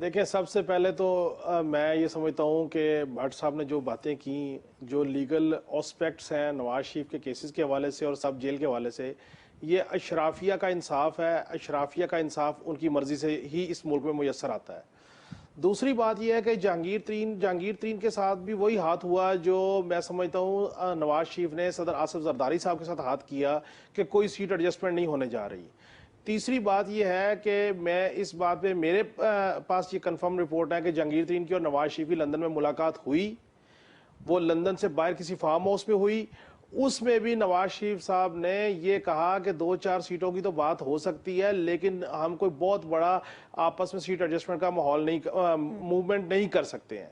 देखिए, सबसे पहले तो मैं ये समझता हूँ कि भट्ट साहब ने जो बातें की, जो लीगल एस्पेक्ट्स हैं नवाज शरीफ के केसेस के हवाले से और सब जेल के हवाले से, ये अशराफिया का इंसाफ है। अशराफिया का इंसाफ उनकी मर्जी से ही इस मुल्क में मुयस्सर आता है। दूसरी बात यह है कि जहांगीर तरीन के साथ भी वही हाथ हुआ जो मैं समझता हूँ नवाज शरीफ ने सदर आसिफ जरदारी साहब के साथ हाथ किया कि कोई सीट एडजस्टमेंट नहीं होने जा रही। तीसरी बात यह है कि मैं इस बात पे मेरे पास ये कंफर्म रिपोर्ट है कि जहांगीर तरीन की और नवाज शरीफ की लंदन में मुलाकात हुई। वो लंदन से बाहर किसी फार्म हाउस पे हुई। उसमें भी नवाज शरीफ साहब ने ये कहा कि 2-4 सीटों की तो बात हो सकती है, लेकिन हम कोई बहुत बड़ा आपस में सीट एडजस्टमेंट का माहौल नहीं, मूवमेंट नहीं कर सकते हैं।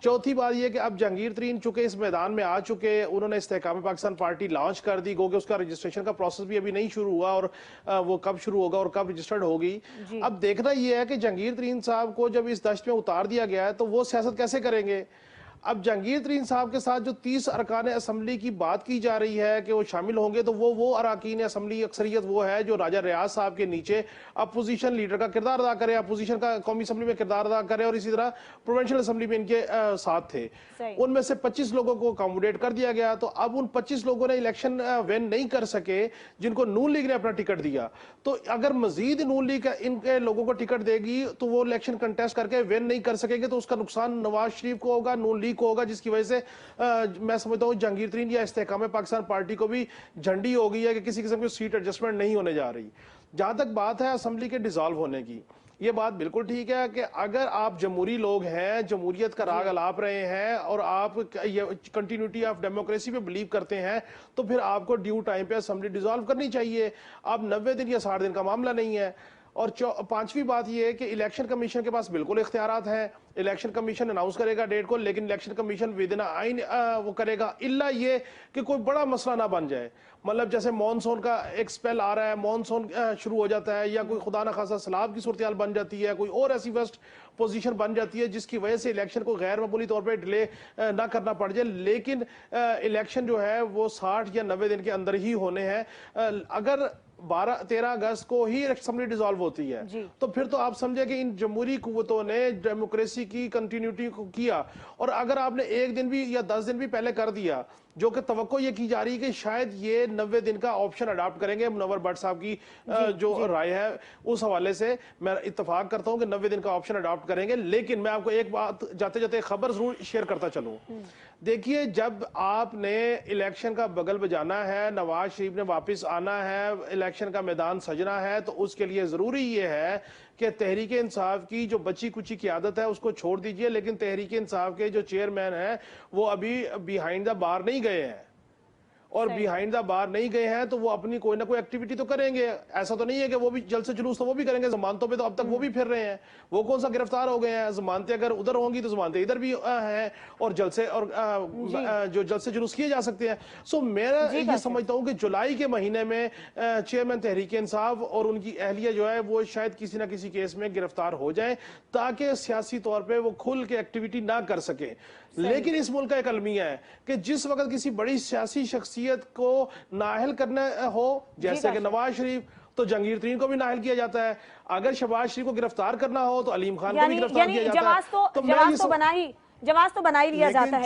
चौथी बात यह कि अब जहांगीर तरीन चूंकि इस मैदान में आ चुके, उन्होंने इस्तेहकाम पाकिस्तान पार्टी लॉन्च कर दी, क्योंकि उसका रजिस्ट्रेशन का प्रोसेस भी अभी नहीं शुरू हुआ और वो कब शुरू होगा और कब रजिस्टर्ड होगी। अब देखना यह है कि जहांगीर तरीन साहब को जब इस दश्त में उतार दिया गया है तो वो सियासत कैसे करेंगे। अब जहांगीर तरीन साहब के साथ जो 30 अरकान असम्बली की बात की जा रही है कि वो शामिल होंगे, तो वो अरकान असम्बली अक्सरियत वो है जो राजा रियाज साहब के नीचे अपोजिशन लीडर का किरदार अदा करे, अपोजिशन का कौमी असम्बली में किरदार अदा करे, और इसी तरह प्रोविंशियल असम्बली में इनके साथ थे। उनमें से 25 लोगों को अकोमोडेट कर दिया गया। तो अब उन 25 लोगों ने इलेक्शन विन नहीं कर सके जिनको नून लीग ने अपना टिकट दिया। तो अगर मजीद नून लीग इनके लोगों को टिकट देगी तो वो इलेक्शन कंटेस्ट करके विन नहीं कर सकेंगे, तो उसका नुकसान नवाज शरीफ को होगा, नून लीग को होगा, जिसकी वजह से मैं समझता हूं जहांगीर तरीन या इस्तेहकाम पाकिस्तान पार्टी को भी झंडी हो गई है कि किसी किस्म की सीट एडजस्टमेंट नहीं होने जा रही। जहां तक बात है असेंबली के डिसॉल्व होने की, ये बात बिल्कुल ठीक है कि अगर आप जमहूरी लोग हैं, जमहूरियत का राग अलाप रहे हैं और आप कंटिन्यूटी ऑफ डेमोक्रेसी पे बिलीव करते हैं, तो फिर आपको ड्यू टाइम पे असेंबली डिसॉल्व करनी चाहिए। अब 90 दिन या 60 दिन का मामला नहीं है। और पांचवी बात यह है कि इलेक्शन कमीशन के पास बिल्कुल इख्तियारात हैं। इलेक्शन कमीशन अनाउंस करेगा डेट को, लेकिन इलेक्शन कमीशन विदिन आइन वो करेगा, इल्ला ये कि कोई बड़ा मसला ना बन जाए। मतलब जैसे मॉनसून का एक स्पेल आ रहा है, मॉनसून शुरू हो जाता है, या कोई खुदा ना खासा सैलाब की सूरत बन जाती है, कोई और ऐसी वर्स्ट पोजीशन बन जाती है जिसकी वजह से इलेक्शन को गैर मामूली तौर पर डिले ना करना पड़ जाए। लेकिन इलेक्शन जो है वो 60 या 90 दिन के अंदर ही होने हैं। अगर 12-13 अगस्त को ही असेंबली डिसॉल्व होती है, तो फिर तो आप समझे कि इन जमहूरी कुव्वतों ने डेमोक्रेसी की कंटिन्यूटी को किया। और अगर आपने एक दिन भी या 10 दिन भी पहले कर दिया, जो कि तवक्को ये की जा रही है कि शायद ये 90 दिन का ऑप्शन अडॉप्ट करेंगे, मुनव्वर भट्ट साहब की जो राय है उस हवाले से मैं इत्तेफाक करता हूं कि 90 दिन का ऑप्शन अडॉप्ट करेंगे। लेकिन मैं आपको एक बात जाते जाते खबर जरूर शेयर करता चलूं। देखिए, जब आपने इलेक्शन का बगल बजाना है, नवाज शरीफ ने वापस आना है, इलेक्शन का मैदान सजना है, तो उसके लिए जरूरी ये है कि तहरीक इंसाफ की जो बची कुची क़यादत है उसको छोड़ दीजिए। लेकिन तहरीक इंसाफ के जो चेयरमैन हैं वो अभी बिहाइंड द बार नहीं गए हैं, और बिहाइंड द बार नहीं गए हैं तो वो अपनी कोई ना कोई एक्टिविटी तो करेंगे। ऐसा तो नहीं है कि वो भी जलसे जुलूस तो वो भी करेंगे। जमानतों पे तो अब तक वो भी फिर रहे हैं। वो कौन सा गिरफ्तार हो गए हैं? जमानतें अगर उधर होंगी तो जमानतें इधर भी हैं, और जलसे और जो जलसे जुलूस किए जा सकते हैं। सो मेरा ये समझता हूँ कि जुलाई के महीने में चेयरमैन तहरीक इंसाफ और उनकी अहलिया जो है वो शायद किसी ना किसी केस में गिरफ्तार हो जाए, ताकि सियासी तौर पर वो खुल के एक्टिविटी ना कर सके। लेकिन इस मुल्क का एक अलमिया है कि जिस वक्त किसी बड़ी सियासी शख्सियत को नाअहल करना हो, जैसे कि नवाज शरीफ, तो जहांगीर तरीन को भी नाअहल किया जाता है। अगर शहबाज शरीफ को गिरफ्तार करना हो तो अलीम खान को भी गिरफ्तार किया जाता है। जवाब तो बना ही लिया जाता है।